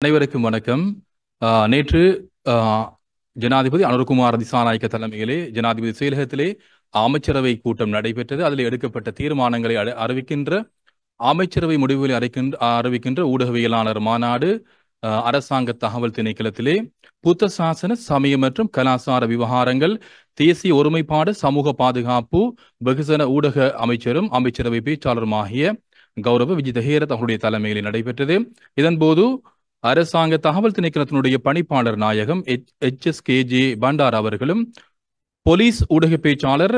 அனைவருக்கும் வணக்கம். நேற்று ஜனாதிபதி அனுரகுமார் திசாநாயக்க தலைமையிலே ஜனாதிபதி செயலகத்திலே அமைச்சரவை கூட்டம் நடைபெற்றது. அதில் எடுக்கப்பட்ட தீர்மானங்களை அறிவிக்கின்ற அமைச்சரவை முடிவுகளை அறிவிக்கின்ற ஊடகவியலாளர் மாநாடு அரசாங்க தகவல் திணைக்களத்திலே புத்த சாசன சமய மற்றும் கலாசார விவகாரங்கள் தேசிய ஒருமைப்பாடு சமூக பாதுகாப்பு வெகுஜன ஊடக அமைச்சரும் அமைச்சரவை பேச்சாளருமாகிய கௌரவ விஜித ஹேரத் அவருடைய தலைமையில் நடைபெற்றது. இதன்போது அரசாங்க தகவல் திணைக்களத்தினுடைய பணிப்பாளர் நாயகம் HSKJ பண்டார் அவர்களும் போலீஸ் ஊடக பேச்சாளர்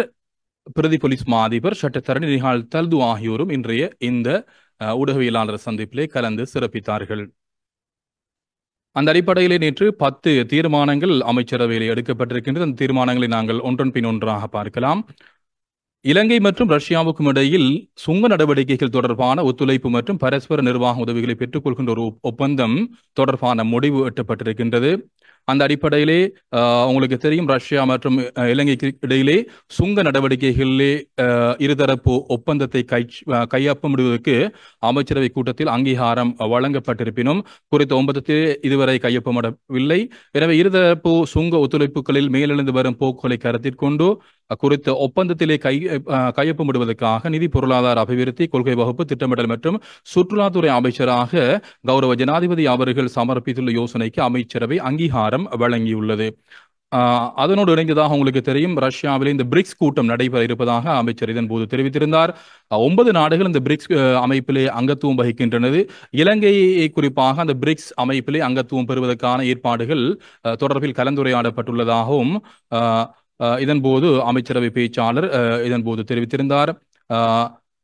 பிரதி போலீஸ் மா அதிபர் சட்டத்தரணி நிஹால் தல்து ஆகியோரும் இன்றைய இந்த ஊடகவியலாளர் சந்திப்பிலே கலந்து சிறப்பித்தார்கள். அந்த அடிப்படையிலே நேற்று 10 தீர்மானங்கள் அமைச்சரவையில் எடுக்கப்பட்டிருக்கின்றது. அந்த தீர்மானங்களை நாங்கள் ஒன்றன் பின் ஒன்றாக பார்க்கலாம். இலங்கை மற்றும் ரஷ்யாவுக்கும் இடையில் சுங்க நடவடிக்கைகள் தொடர்பான ஒத்துழைப்பு மற்றும் பரஸ்பர நிர்வாக உதவிகளை பெற்றுக்கொள்கின்ற ஒரு ஒப்பந்தம் தொடர்பான முடிவு எட்டப்பட்டிருக்கின்றது. அந்த அடிப்படையிலே உங்களுக்கு தெரியும், ரஷ்யா மற்றும் இலங்கைக்கு இடையிலே சுங்க நடவடிக்கைகளிலே இருதரப்பு ஒப்பந்தத்தை கையொப்பமிடுவதற்கு அமைச்சரவை கூட்டத்தில் அங்கீகாரம் வழங்கப்பட்டிருப்பினும் குறித்த ஒப்பந்தத்தில் இதுவரை கையொப்பமிடவில்லை. எனவே இருதரப்பு சுங்க ஒத்துழைப்புகளில் மேலெழுந்து வரும் போக்குகளை கருத்தில் கொண்டு குறித்த ஒப்பந்தத்திலே கையொப்பமிடுவதற்காக நிதி பொருளாதார அபிவிருத்தி கொள்கை வகுப்பு திட்டமிடல் மற்றும் சுற்றுலாத்துறை அமைச்சராக கௌரவ ஜனாதிபதி அவர்கள் சமர்ப்பித்துள்ள யோசனைக்கு அமைச்சரவை அங்கீகாரம் வழங்கியுள்ளது. அதனோடு இணைந்ததாக உங்களுக்கு தெரியும், ரஷ்யாவில் இந்த பிரிக்ஸ் கூட்டம் நடைபெற இருப்பதாக அமைச்சர் இதன் போது தெரிவித்திருந்தார். 9 நாடுகள் இந்த பிரிக்ஸ் அமைப்பிலே அங்கத்துவம் வகிக்கின்றன. இலங்கை குறிப்பாக அந்த பிரிக்ஸ் அமைப்பிலே அங்கத்துவம் பெறுவதற்கான ஏற்பாடுகள் தொடர்பில் கலந்துரையாடப்பட்டுள்ளதாகவும் இதன்போது அமைச்சரவை பேச்சாளர் இதன்போது தெரிவித்திருந்தார்.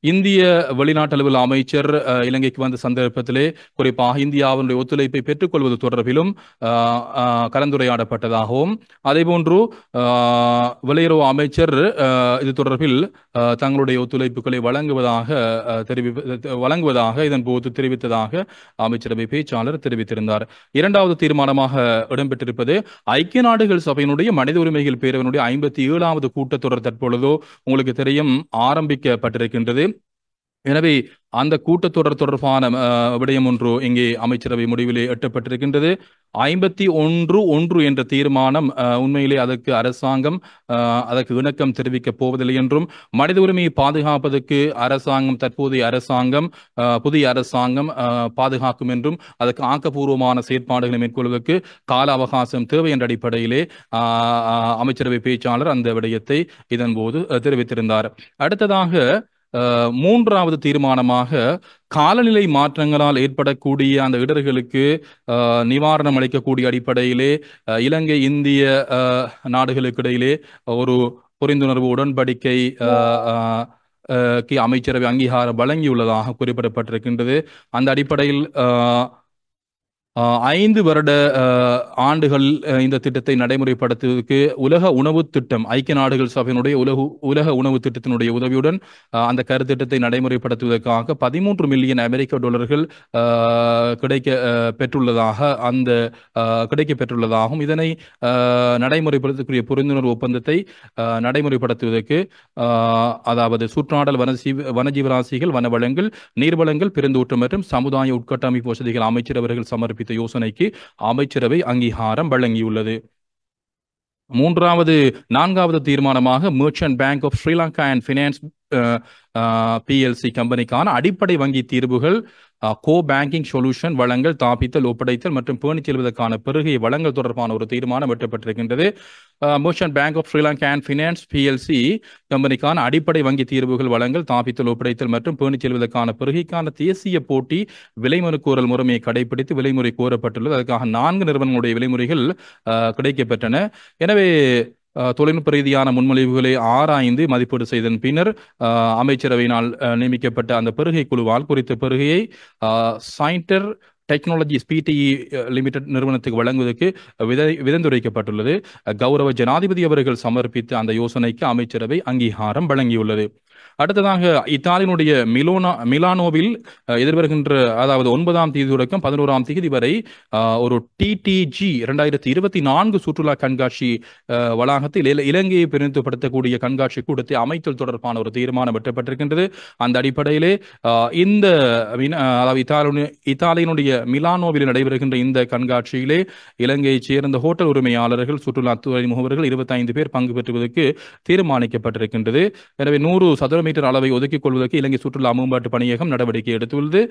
இந்திய வெளிநாட்டு அலுவல் அமைச்சர் இலங்கைக்கு வந்த சந்தர்ப்பத்திலே குறிப்பாக இந்தியாவினுடைய ஒத்துழைப்பை பெற்றுக்கொள்வது தொடர்பிலும் கலந்துரையாடப்பட்டதாகவும், அதேபோன்று வெளியுறவு அமைச்சர் இது தொடர்பில் தங்களுடைய ஒத்துழைப்புகளை வழங்குவதாக இதன் போது தெரிவித்ததாக அமைச்சரவை பேச்சாளர் தெரிவித்திருந்தார். இரண்டாவது தீர்மானமாக இடம்பெற்றிருப்பது ஐக்கிய நாடுகள் சபையினுடைய மனித உரிமைகள் பேரவையினுடைய 57வது கூட்டத்தொடர் தற்பொழுதோ உங்களுக்கு தெரியும் ஆரம்பிக்கப்பட்டிருக்கின்றது. எனவே அந்த கூட்டத்தொடர் தொடர்பான விடயம் ஒன்று இங்கே அமைச்சரவை முடிவிலே எட்டப்பட்டிருக்கின்றது. 51(1) என்ற தீர்மானம் உண்மையிலே அதற்கு அரசாங்கம் அதற்கு இணக்கம் தெரிவிக்கப் போவதில்லை என்றும், மனித உரிமையை பாதுகாப்பதற்கு தற்போதைய அரசாங்கம் புதிய அரசாங்கம் பாதுகாக்கும் என்றும், அதற்கு ஆக்கப்பூர்வமான செயற்பாடுகளை மேற்கொள்வதற்கு கால அவகாசம் தேவை என்ற அடிப்படையிலே அமைச்சரவை பேச்சாளர் அந்த விடயத்தை இதன்போது தெரிவித்திருந்தார். அடுத்ததாக மூன்றாவது தீர்மானமாக காலநிலை மாற்றங்களால் ஏற்படக்கூடிய அந்த இடர்களுக்கு நிவாரணம் அளிக்கக்கூடிய அடிப்படையிலே இலங்கை இந்திய நாடுகளுக்கு இடையிலே ஒரு புரிந்துணர்வு உடன்படிக்கை அமைச்சரவை அங்கீகாரம் வழங்கியுள்ளதாக குறிப்பிடப்பட்டிருக்கின்றது. அந்த அடிப்படையில் 5 வருட ஆண்டுகள் இந்த திட்டத்தை நடைமுறைப்படுத்துவதற்கு உலக உணவு திட்டம், ஐக்கிய நாடுகள் சபையினுடைய உலக உணவு திட்டத்தினுடைய உதவியுடன் அந்த கருத்திட்டத்தை நடைமுறைப்படுத்துவதற்காக $13 மில்லியன் கிடைக்க பெற்றுள்ளதாகவும், இதனை நடைமுறைப்படுத்தக்கூடிய புரிந்துணர்வு ஒப்பந்தத்தை நடைமுறைப்படுத்துவதற்கு அதாவது சுற்றாடல், வனஜீவராசிகள், வனவளங்கள், நீர்வளங்கள், பெருந்தோட்டம் மற்றும் சமுதாய உட்கட்டமைப்பு வசதிகள் அமைச்சர் அவர்கள் சமர்ப்பித்த யோசனைக்கு அமைச்சரவை அங்கீகாரம் வழங்கியுள்ளது. நான்காவது தீர்மானமாக merchant bank of Sri Lanka and finance PLC கம்பெனிக்கான அடிப்படை வங்கி தீர்வுகள் கோ பேங்கிங் சொல்யூஷன் வழங்கல், தாப்பித்தல், ஒப்படைத்தல் மற்றும் பேணிச் செல்வதற்கான பெருகிய வழங்கல் தொடர்பான ஒரு தீர்மானம் எட்டப்பட்டிருக்கின்றது. Merchant bank of Sri Lanka and finance PLC கம்பெனிக்கான அடிப்படை வங்கி தீர்வுகள் வழங்கல், தாப்பித்தல், ஒப்படைத்தல் மற்றும் பேணிச் செல்வதற்கான பெருகைக்கான தேசிய போட்டி விலைமனு கோரல் முறைமையை கடைபிடித்து விலைமுறை கோரப்பட்டுள்ளது. அதற்காக 4 நிறுவனங்களுடைய விலைமுறைகள் கிடைக்கப்பெற்றன. எனவே தொழில்நுட்ப ரீதியான முன்மொழிவுகளை ஆராய்ந்து மதிப்பீடு செய்தன் பின்னர் அமைச்சரவையினால் நியமிக்கப்பட்ட அந்த பெருகை குழுவால் குறித்த பெருகையை சைன்டர் டெக்னாலஜிஸ் PTE லிமிடெட் நிறுவனத்துக்கு வழங்குவதற்கு விதந்துரைக்கப்பட்டுள்ளது. கௌரவ ஜனாதிபதி அவர்கள் சமர்ப்பித்த அந்த யோசனைக்கு அமைச்சரவை அங்கீகாரம் வழங்கியுள்ளது. அடுத்ததாக இத்தாலியினுடைய மிலானோவில் எதிர்வருகின்ற அதாவது 9ஆம் தேதி தொடக்கம் 11ஆம் தேதி வரை ஒரு TTG 2024 சுற்றுலா கண்காட்சி வளாகத்தில் இலங்கையை பிரதிநிதித்துவப்படுத்தக்கூடிய கண்காட்சி கூட்டத்தை அமைத்தல் தொடர்பான ஒரு தீர்மானம் எட்டப்பட்டிருக்கின்றது. அந்த அடிப்படையிலே இந்த இத்தாலியினுடைய மிலானோவில் நடைபெறுகின்ற இந்த கண்காட்சியிலே இலங்கையைச் சேர்ந்த ஹோட்டல் உரிமையாளர்கள், சுற்றுலாத்துறை முகவர்கள் 25 பேர் பங்கு பெற்றுவதற்கு தீர்மானிக்கப்பட்டிருக்கின்றது. எனவே 100 சதுர மீட்டர் அளவை ஒதுக்கிக் கொள்வதற்கு இலங்கை சுற்றுலா மேம்பாட்டு பணியகம் நடவடிக்கை எடுத்துள்ளது.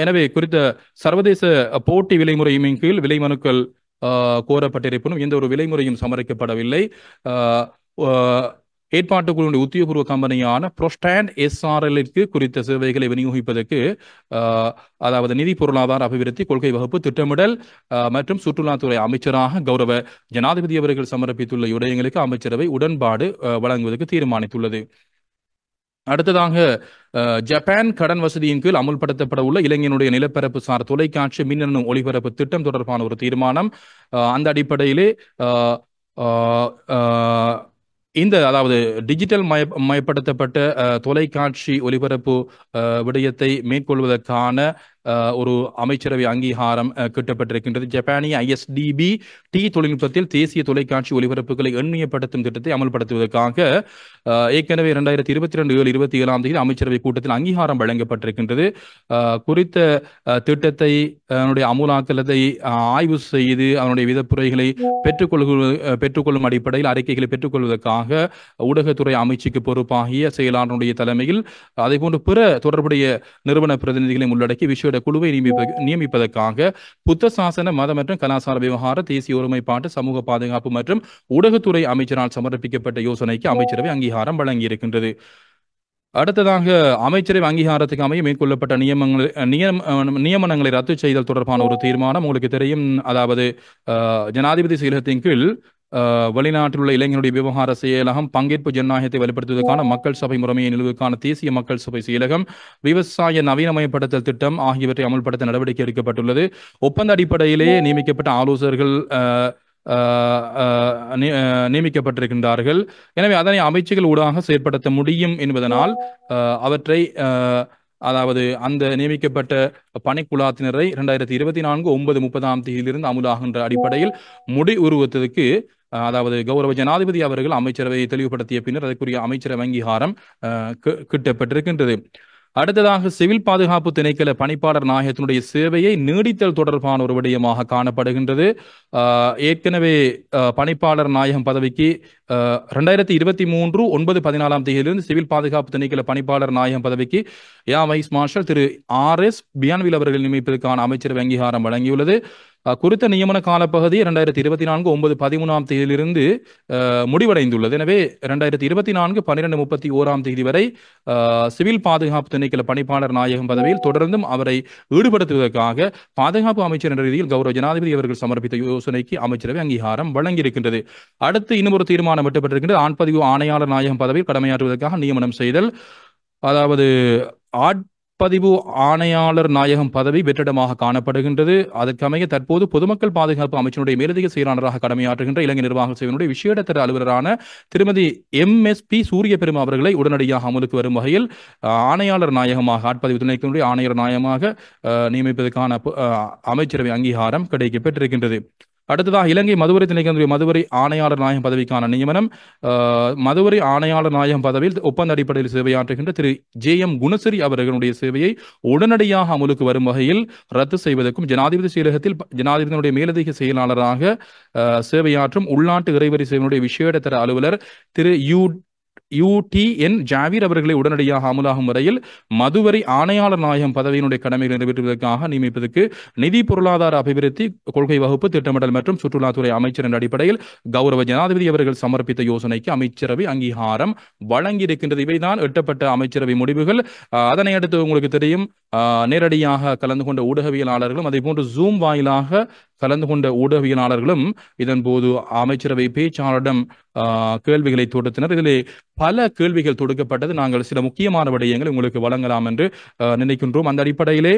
எனவே குறித்த சர்வதேச போட்டி விலைமுறையின் கீழ் விலை மனுக்கள் கோரப்பட்டிருப்பினும் எந்த ஒரு விலைமுறையும் சமர்ப்பிக்கப்படவில்லை. ஏற்பாட்டுக்குழுவின் உத்தியோகபூர்வ கம்பெனியான புரோஸ்டாண்ட் SRL-க்கு குறித்த சேவைகளை விநியோகிப்பதற்கு அதாவது நிதி பொருளாதார அபிவிருத்தி கொள்கை வகுப்பு திட்டமிடல் மற்றும் சுற்றுலாத்துறை அமைச்சராக கௌரவ ஜனாதிபதி அவர்கள் சமர்ப்பித்துள்ள விடயங்களுக்கு அமைச்சரவை உடன்பாடு வழங்குவதற்கு தீர்மானித்துள்ளது. அடுத்ததாக ஜப்பான் கடன் வசதியின் கீழ் அமுல்படுத்தப்பட உள்ள இலங்கையினுடைய நிலப்பரப்பு சார் தொலைக்காட்சி மின்னணு ஒளிபரப்பு திட்டம் தொடர்பான ஒரு தீர்மானம். அந்த அடிப்படையிலே இந்த அதாவது டிஜிட்டல் மயப்படுத்தப்பட்ட தொலைக்காட்சி ஒலிபரப்பு விடயத்தை மேற்கொள்வதற்கான ஒரு அமைச்சரவை அங்கீகாரம் கிட்டப்பட்டிருக்கின்றது. ஜப்பானிய ISDB தொழில்நுட்பத்தில் தேசிய தொலைக்காட்சி ஒலிபரப்புகளை எண்ணியப்படுத்தும் திட்டத்தை அமல்படுத்துவதற்காக ஏற்கனவே 2022-27 அமைச்சரவை கூட்டத்தில் அங்கீகாரம் வழங்கப்பட்டிருக்கின்றது. குறித்த திட்டத்தை அமுலாக்கத்தை ஆய்வு செய்து அதனுடைய விதப்புரைகளை பெற்றுக்கொள்ளும் அடிப்படையில் அறிக்கைகளை பெற்றுக்கொள்வதற்காக ஊடகத்துறை அமைச்சுக்கு பொறுப்பாகிய செயலாளருடைய தலைமையில் அதேபோன்று பிற தொடர்புடைய நிறுவன பிரதிநிதிகளை உள்ளடக்கி விசேட குழுவை நியமிப்பதற்காக புத்த சாசன மத மற்றும் கலாச்சார விவகார தேசிய ஒருமைப்பாட்டு சமூக பாதுகாப்பு மற்றும் ஊடகத்துறை அமைச்சரால் சமர்ப்பிக்கப்பட்ட யோசனைக்கு அமைச்சரவை அங்கீகாரம் வழங்கியிருக்கின்றது. அடுத்ததாக அமைச்சரவை அங்கீகாரத்துக்கு அமைய மேற்கொள்ளப்பட்ட நியமனங்களை ரத்து செய்தல் தொடர்பான ஒரு தீர்மானம் உங்களுக்கு தெரியும். அதாவது ஜனாதிபதி செயலகத்தின் கீழ் வெளிநாட்டில் உள்ள இளைஞருடைய விவகார செயலகம், பங்கேற்பு ஜனநாயகத்தை வலுப்படுத்துவதற்கான மக்கள் சபை முறைமையை நிறுவுவதற்கான தேசிய மக்கள் சபை செயலகம், விவசாய நவீனமயப்படுத்தல் திட்டம் ஆகியவற்றை அமல்படுத்த நடவடிக்கை எடுக்கப்பட்டுள்ளது. ஒப்பந்த அடிப்படையிலேயே நியமிக்கப்பட்ட ஆலோசகர்கள் நியமிக்கப்பட்டிருக்கின்றார்கள். எனவே அதனை அமைச்சுகள் ஊடாக செயற்படுத்த முடியும் என்பதனால் அவற்றை அதாவது அந்த நியமிக்கப்பட்ட பணிக்குழாத்தினரை 2024 9/30 அமுலாகின்ற அடிப்படையில் முடிவுறுவதற்கு அதாவது கௌரவ ஜனாதிபதி அவர்கள் அமைச்சரவையை தெளிவுபடுத்திய பின்னர் அதற்குரிய அமைச்சரவை அங்கீகாரம் கிட்டப்பட்டிருக்கின்றது. அடுத்ததாக சிவில் பாதுகாப்பு திணைக்கள பணிப்பாளர் நாயகத்தினுடைய சேவையை நீடித்தல் தொடர்பான ஒரு விடயமாக காணப்படுகின்றது. ஏற்கனவே பணிப்பாளர் நாயகம் பதவிக்கு 2023 9/14 சிவில் பாதுகாப்பு திணைக்கள பணிப்பாளர் நாயகம் பதவிக்கு ஏர் வைஸ் மார்ஷல் திரு RS பியான்வில் அவர்கள் நியமிப்பதற்கான அமைச்சரவை அங்கீகாரம் வழங்கியுள்ளது. குறித்த நியமன காலப்பகுதி 2024 9/13 முடிவடைந்துள்ளது. எனவே 2024 12/31 வரை சிவில் பாதுகாப்பு திணைக்கள பணிப்பாளர் நாயகம் பதவியில் தொடர்ந்தும் அவரை ஈடுபடுத்துவதற்காக பாதுகாப்பு அமைச்சர் என்ற ரீதியில் கௌரவ ஜனாதிபதி அவர்கள் சமர்ப்பித்த யோசனைக்கு அமைச்சரவை அங்கீகாரம் வழங்கியிருக்கின்றது. அடுத்து இன்னும் ஒரு தீர்மானம் எட்டப்பட்டிருக்கின்றது. ஆட்பதிவு ஆணையாளர் நாயகம் பதவியில் கடமையாற்றுவதற்காக நியமனம் செய்தல். அதாவது பதிவு ஆணையாளர் நாயகம் பதவி வெற்றிடமாக காணப்படுகின்றது. அதற்கமைய தற்போது பொதுமக்கள் பாதுகாப்பு அமைச்சனுடைய மேலதிக செயலாளராக கடமையாற்றுகின்ற இலங்கை நிர்வாக சேவையினுடைய விசேடத்தர அலுவலரான திருமதி MSP சூரியபெருமா அவர்களை உடனடியாக அமலுக்கு வரும் வகையில் ஆணையாளர் நாயகமாக ஆட்பதிவு திணைக்களத்தினுடைய ஆணையர் நாயகமாக நியமிப்பதற்கான அமைச்சரவை அங்கீகாரம் கிடைக்கப்பெற்றிருக்கின்றது. அடுத்ததாக இலங்கை மதுவரி திணைக்களத்தினுடைய மதுவரி ஆணையாளர் நாயகம் பதவிக்கான நியமனம். மதுவரி ஆணையாளர் நாயகம் பதவியில் ஒப்பந்த அடிப்படையில் சேவையாற்றுகின்ற திரு JM குணசிறி அவர்களுடைய சேவையை உடனடியாக அமலுக்கு வரும் வகையில் ரத்து செய்வதற்கும் ஜனாதிபதி செயலகத்தில் ஜனாதிபதியினுடைய மேலதிக செயலாளராக சேவையாற்றும் உள்நாட்டு இறைவரி சேவையினுடைய விசேடத்தர அலுவலர் திரு UTN ஜாவீர் அவர்களை உடனடியாக அமலாகும் வரையில் மதுவரி ஆணையாளர் நாயகம் பதவியினுடைய கடமைகளை நிறைவேற்றுவதற்காக நியமிப்பதற்கு நிதி பொருளாதார அபிவிருத்தி கொள்கை வகுப்பு திட்டமிடல் மற்றும் சுற்றுலாத்துறை அமைச்சர் என்ற அடிப்படையில் கௌரவ ஜனாதிபதி அவர்கள் சமர்ப்பித்த யோசனைக்கு அமைச்சரவை அங்கீகாரம் வழங்கியிருக்கின்றது. இவைதான் எட்டப்பட்ட அமைச்சரவை முடிவுகள். அதனை அடுத்து உங்களுக்கு தெரியும் நேரடியாக கலந்து கொண்ட ஊடகவியலாளர்களும் அதே போன்று ஜூம் வாயிலாக கலந்து கொண்ட ஊடகவியலாளர்களும் இதன் போது அமைச்சரவை பேச்சாளரிடம் கேள்விகளை தொடுத்தனர். இதிலே பல கேள்விகள் தொடுக்கப்பட்டது. நாங்கள் சில முக்கியமான விடயங்களை உங்களுக்கு வழங்கலாம் என்று நினைக்கின்றோம். அந்த அடிப்படையிலே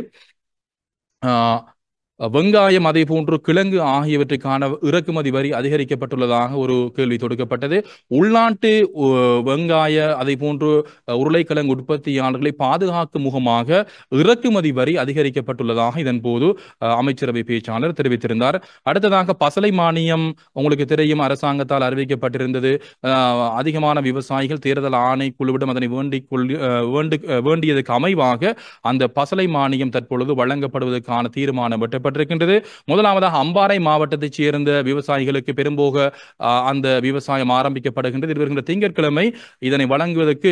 வெங்காயம் அதே போன்று கிழங்கு ஆகியவற்றுக்கான இறக்குமதி வரி அதிகரிக்கப்பட்டுள்ளதாக ஒரு கேள்வி தொடுக்கப்பட்டது. உள்நாட்டு வெங்காய அதே போன்று உருளைக்கிழங்கு உற்பத்தியாளர்களை பாதுகாக்கும் முகமாக இறக்குமதி வரி அதிகரிக்கப்பட்டுள்ளதாக இதன் போது அமைச்சரவை பேச்சாளர் தெரிவித்திருந்தார். அடுத்ததாக பசலை மானியம் உங்களுக்கு தெரியும், அரசாங்கத்தால் அறிவிக்கப்பட்டிருந்தது. அதிகமான விவசாயிகள் தேர்தல் ஆணைக்குழுவிடம் அதனை வேண்டியதுக்கு அமைவாக அந்த பசலை மானியம் தற்பொழுது வழங்கப்படுவதற்கான தீர்மானம் எட்டப்பட்டிருக்கின்றது. முதலாவதாக அம்பாறை மாவட்டத்தைச் சேர்ந்த விவசாயிகளுக்கு பெரும்போக அந்த விவசாயம் ஆரம்பிக்கப்படுகின்றது. வருகின்ற திங்கட்கிழமை இதனை வழங்குவதற்கு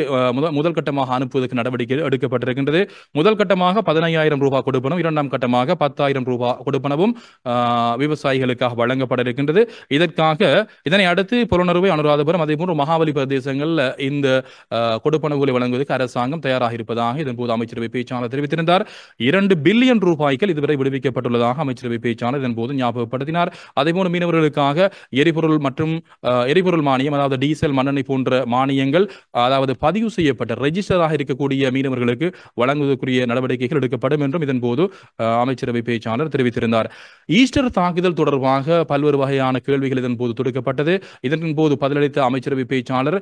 முதல் கட்டமாக அனுப்புவதற்கு நடவடிக்கை எடுக்கப்பட்டிருக்கின்றது. முதல் கட்டமாக 15,000 ரூபாய் கொடுப்பனவும், இரண்டாம் கட்டமாக 10,000 ரூபாய் கொடுப்பனவும் விவசாயிகளுக்காக வழங்கப்பட இருக்கின்றது. இதனை அடுத்து புலனறுவை, அனுராதபுரம் அதே போன்று மகாபலி பிரதேசங்களில் இந்த கொடுப்பனவுகளை வழங்குவதற்கு அரசாங்கம் தயாராக இருப்பதாக இதன் போது அமைச்சரவை பேச்சாளர் தெரிவித்திருந்தார். 2 பில்லியன் ரூபாய்கள் இதுவரை விடுவிக்கப்பட்டுள்ளதாக அமைச்சரவை பேச்சாளர் இதன் போது ஞாபகப்படுத்தினார். அதேபோல மீனவர்களுக்காக எரிபொருள் மற்றும் எரிபொருள் மானியம், அதாவது டீசல், மண்ணெண்ணெய் போன்ற மானியங்கள், அதாவது பதிவு செய்யப்பட்ட ரெஜிஸ்டராக இருக்கக்கூடிய மீனவர்களுக்கு வழங்குவதற்குரிய நடவடிக்கைகள் எடுக்கப்படும் என்றும் இதன் போது அமைச்சரவை பேச்சாளர் தெரிவித்திருந்தார். ஈஸ்டர் தாக்குதல் தொடர்பாக பல்வேறு வகையான கேள்விகள் இதன் போது தொடுக்கப்பட்டது. இதன் போது பதிலளித்த அமைச்சரவை பேச்சாளர்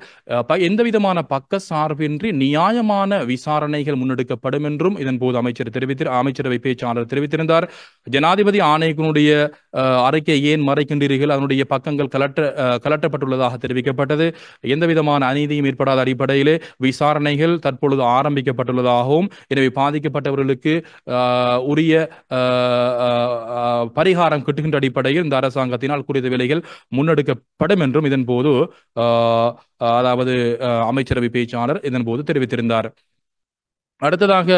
எந்தவிதமான பக்க சார்பின்றி நியாயமான விசாரணைகள் முன்னெடுக்கப்படும் என்றும் இதன் போது அமைச்சரவை பேச்சாளர் தெரிவித்திருந்தார். ஜனாதிபதி ஆணையத்தினுடைய அறிக்கை ஏன் மறைக்கின்றீர்கள், அதனுடைய பக்கங்கள் கலட்டப்பட்டுள்ளதாக தெரிவிக்கப்பட்டது. எந்தவிதமான அநீதியும் ஏற்படாத அடிப்படையிலே விசாரணைகள் தற்பொழுது ஆரம்பிக்கப்பட்டுள்ளதாகவும், எனவே பாதிக்கப்பட்டவர்களுக்கு உரிய பரிகாரம் கிட்டுகின்ற அடிப்படையில் இந்த அரசாங்கத்தினால் குறித்த வேலைகள் முன்னெடுக்கப்படும் என்றும் இதன் போது அதாவது அமைச்சரவை பேச்சாளர் இதன் போது தெரிவித்திருந்தார். அடுத்ததாக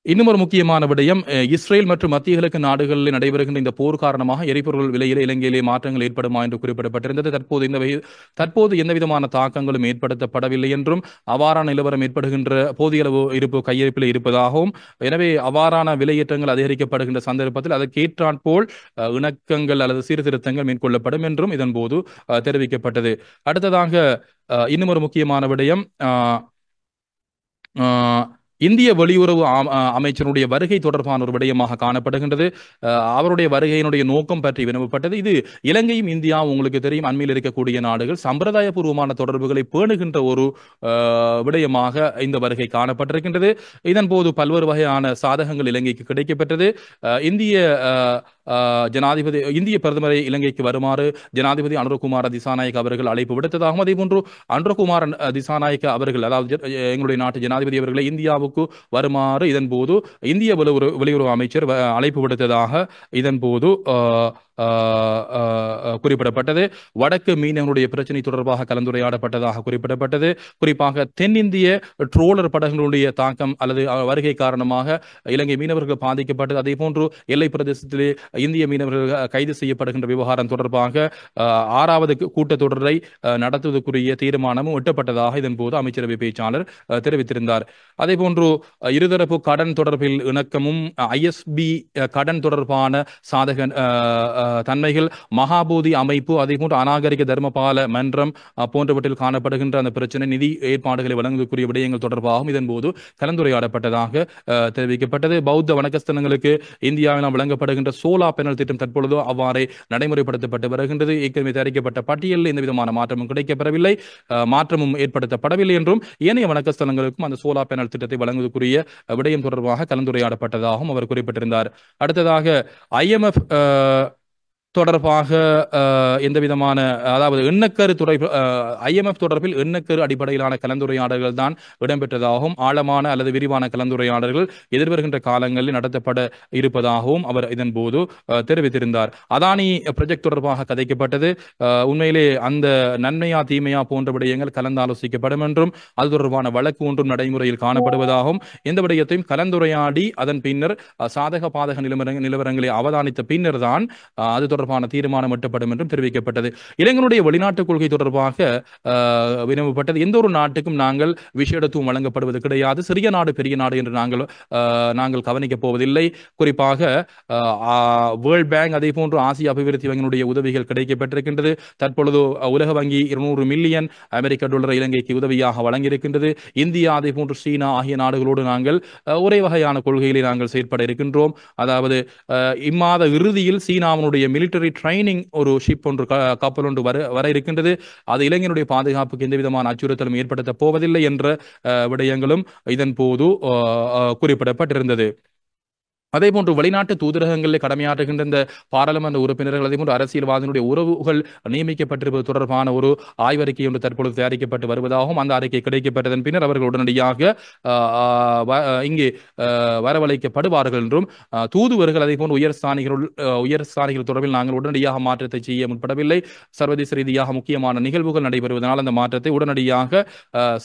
இன்னும் ஒரு முக்கியமான விடயம், இஸ்ரேல் மற்றும் மத்திய கிழக்கு நாடுகளில் நடைபெறுகின்ற இந்த போர் காரணமாக எரிபொருள் விலையிலே இலங்கையிலே மாற்றங்கள் ஏற்படுமா என்று குறிப்பிடப்பட்டிருந்தது. தற்போது எந்த விதமான தாக்கங்களும் ஏற்படுத்தப்படவில்லை என்றும், அவ்வாறான நிலவரம் ஏற்படுகின்ற போதிய அளவு இருப்பு கையிருப்பில் இருப்பதாகவும், எனவே அவ்வாறான விலையேற்றங்கள் அதிகரிக்கப்படுகின்ற சந்தர்ப்பத்தில் அதற்கேற்றாற்போல் இணக்கங்கள் அல்லது சீர்திருத்தங்கள் மேற்கொள்ளப்படும் என்றும் இதன் போது தெரிவிக்கப்பட்டது. அடுத்ததாக இன்னும் ஒரு முக்கியமான விடயம், இந்திய வெளியுறவு அமைச்சருடைய வருகை தொடர்பான ஒரு விடயமாக காணப்படுகின்றது. அவருடைய வருகையினுடைய நோக்கம் பற்றி வினவப்பட்டது. இது இலங்கையும் இந்தியாவும் உங்களுக்கு தெரியும் அண்மையில் இருக்கக்கூடிய நாடுகள், சம்பிரதாயபூர்வமான தொடர்புகளை பேணுகின்ற ஒரு விடயமாக இந்த வருகை காணப்பட்டிருக்கின்றது. இதன் போது பல்வேறு வகையான சாதகங்கள் இலங்கைக்கு கிடைக்கப்பெற்றது. இந்திய பிரதமரை இலங்கைக்கு வருமாறு ஜனாதிபதி அனுரகுமார திசாநாயக்க அவர்கள் அழைப்பு விடுத்ததாகவும், அதே போன்று அனுரகுமார திசாநாயக்க அவர்கள், அதாவது எங்களுடைய நாட்டு ஜனாதிபதி அவர்களை இந்தியாவுக்கு வருமாறு இதன் போது இந்திய வெளியுறவு அமைச்சர் அழைப்பு விடுத்ததாக இதன் போது குறிப்பிடப்பட்டது. வடக்கு மீனவனுடைய பிரச்சனை தொடர்பாக கலந்துரையாடப்பட்டதாக குறிப்பிடப்பட்டது. குறிப்பாக தென்னிந்திய ட்ரோலர் படகுகளுடைய தாக்கம் அல்லது வருகை காரணமாக இலங்கை மீனவர்கள் பாதிக்கப்பட்டது, அதே போன்று எல்லை பிரதேசத்திலே இந்திய மீனவர்கள் கைது செய்யப்படுகின்ற விவகாரம் தொடர்பாக 6வது கூட்டத்தொடரை நடத்துவதற்குரிய தீர்மானமும் எட்டப்பட்டதாக இதன் போது அமைச்சரவை பேச்சாளர் தெரிவித்திருந்தார். அதே போன்று இருதரப்பு கடன் தொடர்பில் இணக்கமும், ISB கடன் தொடர்பான சாதக தன்மைகள், மகாபோதி அமைப்பு, அதே போன்று அநாகரிக தர்மபால மன்றம் போன்றவற்றில் காணப்படுகின்ற அந்த பிரச்சனை, நிதி ஏற்பாடுகளை வழங்கக்கூடிய விடயங்கள் தொடர்பாகவும் இதன் போது கலந்துரையாடப்பட்டதாக தெரிவிக்கப்பட்டது. பௌத்த வணக்கஸ்தலங்களுக்கு இந்தியாவில் வழங்கப்படுகின்ற சோலா பேனல் திட்டம் தற்பொழுது அவ்வாறே நடைமுறைப்படுத்தப்பட்டு வருகின்றது. ஏற்கனவே தயாரிக்கப்பட்ட பட்டியலில் எந்த விதமான மாற்றமும் கிடைக்கப்பெறவில்லை, மாற்றமும் ஏற்படுத்தப்படவில்லை என்றும், ஏனைய வணக்கஸ்தலங்களுக்கும் அந்த சோலா பேனல் திட்டத்தை வழங்குவதற்குரிய விடயம் தொடர்பாக கலந்துரையாடப்பட்டதாகவும் அவர் குறிப்பிட்டிருந்தார். அடுத்ததாக IMF தொடர்பாக எந்த விதமான, அதாவது எண்ணக்கரு IMF தொடர்பில் எண்ணக்கரு அடிப்படையிலான கலந்துரையாடல்கள் தான் இடம்பெற்றதாகவும், ஆழமான அல்லது விரிவான கலந்துரையாடல்கள் எதிர்வருகின்ற காலங்களில் நடத்தப்பட இருப்பதாகவும் அவர் இதன் போது தெரிவித்திருந்தார். அதானி ப்ராஜெக்ட் தொடர்பாக கதைக்கப்பட்டது. உண்மையிலே அந்த நன்மையா தீமையா போன்ற விடயங்கள் கலந்தாலோசிக்கப்படும் என்றும், அது தொடர்பான வழக்கு ஒன்றும் நடைமுறையில் காணப்படுவதாகவும், எந்த விடயத்தையும் கலந்துரையாடி அதன் பின்னர் சாதக பாதக நிலவரங்களை அவதானித்த பின்னர் தான் அது தொடர்பாக தொடர்பான தீர்மானம் எட்டப்படும் என்றும் தெரிவிக்கப்பட்டது. இலங்கையினுடைய வெளிநாட்டுக் கொள்கை தொடர்பாக வினவப்பட்டது. எந்த ஒரு நாட்டுக்கும் நாங்கள் விஷயத்துவம் வழங்கப்படுவது கிடையாது. சிறிய நாடு பெரிய நாடு என்று நாங்கள் கவனிக்கப் போவதில்லை. குறிப்பாக வேர்ல்ட் பேங்க் அதே போன்று ஆசிய அபிவிருத்தி வங்கியினுடைய உதவிகள் கிடைக்கப்பட்டிருக்கின்றது. தற்பொழுது உலக வங்கி 200 மில்லியன் அமெரிக்க டாலர் இலங்கைக்கு உதவியாக வழங்கியிருக்கின்றது. இந்தியா அதே போன்று சீனா ஆகிய நாடுகளோடு நாங்கள் ஒரே வகையான கொள்கைகளை நாங்கள் செயற்பட இருக்கின்றோம். அதாவது இம்மாத இறுதியில் சீனாவினுடைய மிலிட்டரி ட்ரைனிங் ஒரு ஷிப் ஒன்று கப்பல் ஒன்று வர இருக்கின்றது. அது இலங்கையினுடைய பாதுகாப்புக்கு எந்த விதமான அச்சுறுத்தலும் ஏற்படுத்தப் போவதில்லை என்ற விடயங்களும் இதன் போது குறிப்பிடப்பட்டிருந்தது. அதே போன்று வெளிநாட்டு தூதரகங்களில் கடமையாற்றுகின்ற இந்த பாராளுமன்ற உறுப்பினர்கள் அதே போன்று அரசியல்வாதிகளுடைய உறவுகள் நியமிக்கப்பட்டிருப்பது தொடர்பான ஒரு ஆய்வறிக்கை ஒன்று தற்பொழுது தயாரிக்கப்பட்டு வருவதாகவும் அந்த அறிக்கை கிடைக்கப்பட்டதன் பின்னர் அவர்கள் உடனடியாக இங்கே வரவழைக்கப்படுவார்கள் என்றும் தூதுவர்கள் அதே போன்று உயர் ஸ்தானிகள் தொடர்பில் நாங்கள் உடனடியாக மாற்றத்தை செய்ய முற்படவில்லை. சர்வதேச ரீதியாக முக்கியமான நிகழ்வுகள் நடைபெறுவதனால் அந்த மாற்றத்தை உடனடியாக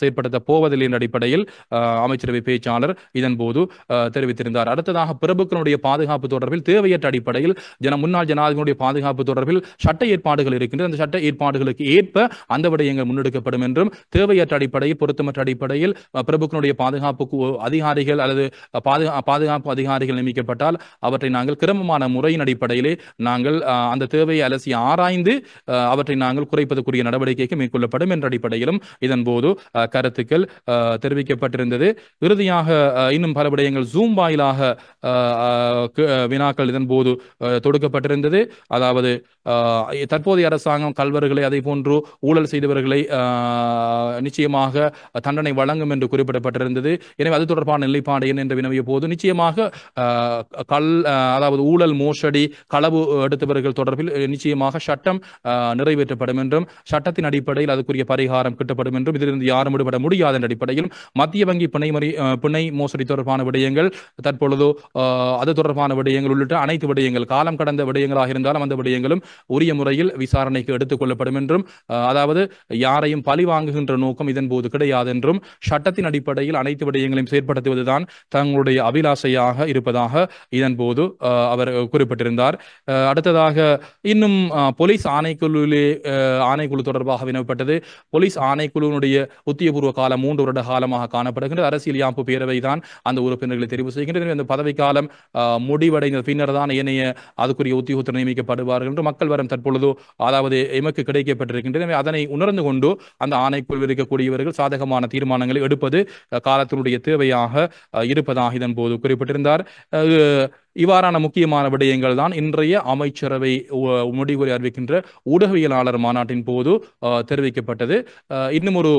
செயற்படுத்த போவதில்லை என்ற அடிப்படையில் அமைச்சரவை பேச்சாளர் இதன்போது தெரிவித்திருந்தார். அடுத்ததாக பிரபுக்களுடைய பாதுகாப்பு தொடர்பில் தேவையற்ற அடிப்படையில் முன்னாள் ஜனாதிபதியுடைய பாதுகாப்பு தொடர்பில் சட்ட ஏற்பாடுகள் இருக்கின்றன. அந்த சட்ட ஏற்பாடுகளுக்கு ஏற்ப அந்த விடயங்கள் முன்னெடுக்கப்படும் என்றும் தேவையற்ற அடிப்படையில் பொருத்தமற்ற அடிப்படையில் பிரபுக்களுடைய பாதுகாப்பு அதிகாரிகள் அல்லது பாதுகாப்பு அதிகாரிகள் நியமிக்கப்பட்டால் அவற்றை நாங்கள் கிரமமான முறையின் அடிப்படையிலே நாங்கள் அந்த தேவையை அலசி ஆராய்ந்து அவற்றை நாங்கள் குறைப்பதற்குரிய நடவடிக்கைக்கு மேற்கொள்ளப்படும் என்ற அடிப்படையிலும் இதன்போது கருத்துக்கள் தெரிவிக்கப்பட்டிருந்தது. இறுதியாக இன்னும் பல விடயங்கள் ஜூம் வாயிலாக வினாக்கள் இதன் போது தொடுக்கப்பட்டிருந்தது. அதாவது தற்போதைய அரசாங்கம் கல்வர்களை அதே போன்று ஊழல் செய்தவர்களை நிச்சயமாக தண்டனை வழங்கும் என்று குறிப்பிடப்பட்டிருந்தது. எனவே அது தொடர்பான நிலைப்பாடு என்ன என்று வினவிய போது நிச்சயமாக அதாவது ஊழல் மோசடி களவு எடுத்தவர்கள் தொடர்பில் நிச்சயமாக சட்டம் நிறைவேற்றப்படும் என்றும் சட்டத்தின் அடிப்படையில் அதுக்குரிய பரிகாரம் கிட்டப்படும் என்றும் இதிலிருந்து யாரும் விடுபட முடியாது என்ற அடிப்படையிலும் மத்திய வங்கி பிணை மோசடி தொடர்பான விடயங்கள் தற்பொழுது அது தொடர்பான விடயங்கள் உள்ளிட்ட அனைத்து விடயங்கள் காலம் கடந்த விடயங்களாக இருந்தாலும் அந்த விடயங்களும் உரிய முறையில் விசாரணைக்கு எடுத்துக் கொள்ளப்படும் என்றும் அதாவது யாரையும் பழி வாங்குகின்ற நோக்கம் இதன் போது கிடையாது என்றும் சட்டத்தின் அடிப்படையில் அனைத்து விடயங்களையும் செயற்படுத்துவதுதான் தங்களுடைய அபிலாஷையாக இருப்பதாக இதன் போது அவர் குறிப்பிட்டிருந்தார். அடுத்ததாக இன்னும் போலீஸ் ஆணைக்குழு தொடர்பாக வினவப்பட்டது. போலீஸ் ஆணைக்குழுவினுடைய உத்தியபூர்வ காலம் 3 வருட காலமாக காணப்படுகின்ற அரசியல் யாப்பு பேரவை தான் அந்த உறுப்பினர்களை தெரிவு செய்கின்றனர். அந்த பதவி காலம் முடிவடைந்த பின்னர் தான் ஏனைய அதுக்குரிய உத்தியோகத்தர் நியமிக்கப்படுவார்கள் என்று மக்கள் வரம் தற்பொழுது அதாவது எமக்கு கிடைக்கப்பட்டிருக்கின்றன. அதனை உணர்ந்து கொண்டு அந்த ஆணைக்குள் இருக்கக்கூடியவர்கள் சாதகமான தீர்மானங்களை எடுப்பது காலத்தினுடைய தேவையாக இருப்பதாக இதன் போது குறிப்பிட்டிருந்தார். இவ்வாறான முக்கியமான விடயங்கள் தான் இன்றைய அமைச்சரவை முடிவுரை அறிவிக்கின்ற ஊடகவியலாளர் மாநாட்டின் போது தெரிவிக்கப்பட்டது. இன்னும் ஒரு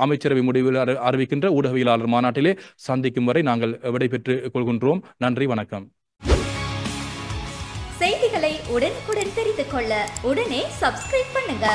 அமைச்சரவை முடிவில் அறிவிக்கின்ற ஊடகவியலாளர் மாநாட்டிலே சந்திக்கும் வரை நாங்கள் விடைபெற்றுக் கொள்கின்றோம். நன்றி, வணக்கம். செய்திகளை உடனுக்குடன் தெரிந்து கொள்ள உடனே சப்ஸ்கிரைப் பண்ணுங்க.